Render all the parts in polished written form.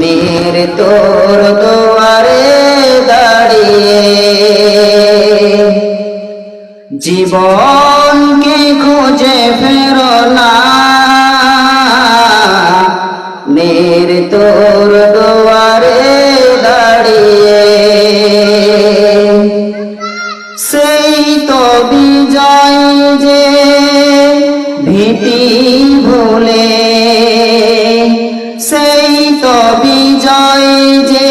মের তোর দুয়ারে দাঁড়িয়ে জীবনকে খুঁজে ফেরো না। মের তোর দুয়ারে দাঁড়িয়ে সেই তো বিজয় যে ভীতি ভুলে, সেই তো বিজয় যে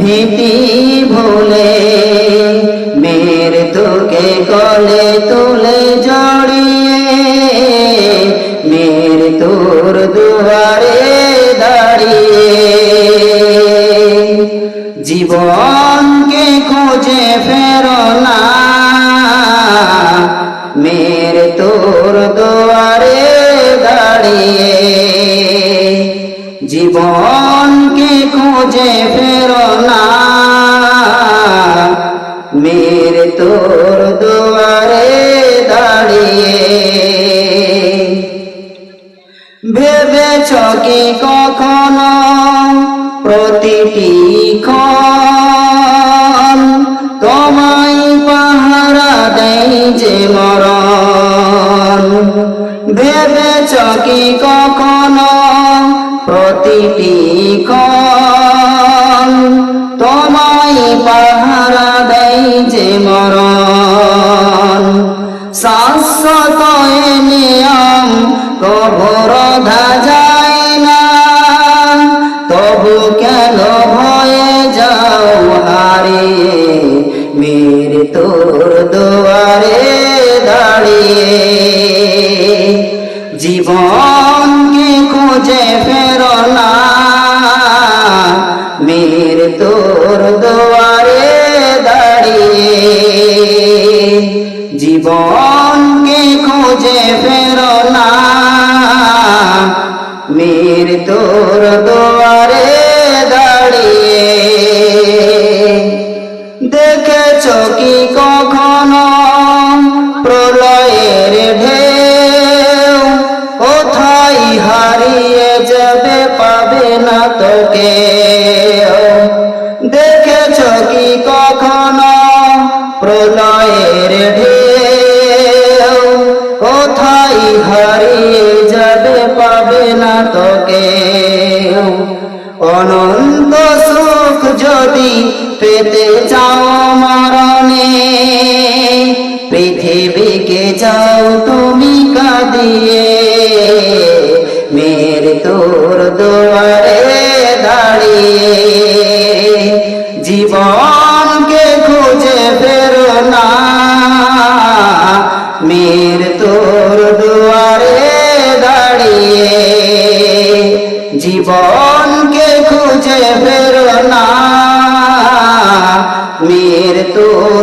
ভীতি ভুলে মের তোকে কোলে তুলে জড়িয়ে মের তোর দুয়ারে দাঁড়িয়ে জীবনকে খুঁজে ফেরো না। মের তোর দুয়ারে দাঁড়িয়ে জীবনকে খুঁজে ফেরো না। মের তোর দুয়ারে দাঁড়িয়ে ভেবেছ কি কখনো প্রতিটি ক্ষণ তোমায় পাহারা দেয় যে মরণ? ভেবেছ কি কখনো প্রতিটি ক্ষণ তোমায় পাহারা দেয় যে মরণ? শাশ্বত নিয়ম কভু রোধা যায় না, তবু কেন ভয়ে যাও হারিয়ে মের তোর দুয়ারে দাঁড়িয়ে জীবনকে খুঁজে ফেরো না। মের তোর দুয়ারে দাঁড়িয়ে জীবনকে খুঁজে ফেরো না। মের তোর দুয়ারে দাঁড়িয়ে দেখেছ কি কখনো প্রলয়ের ঢেউ কোথায় হারিয়ে যাবে পাবে না তোকে? দেখেছ কি কখনো প্রলয়ের ঢেউ কোথায় হারিয়ে যাবে পাবে না তোকে? অনন্ত সুখ যদি পেতে চাও মরণে পৃথিবীকে যাও তুমি কাঁদিয়ে মের তোর দুয়ারে দাঁড়িয়ে জীবনকে খুঁজে ফেরো না। মের তোর দুয়ারে দাঁড়িয়ে জীবনকে খুঁজে ফেরো না। মের তোর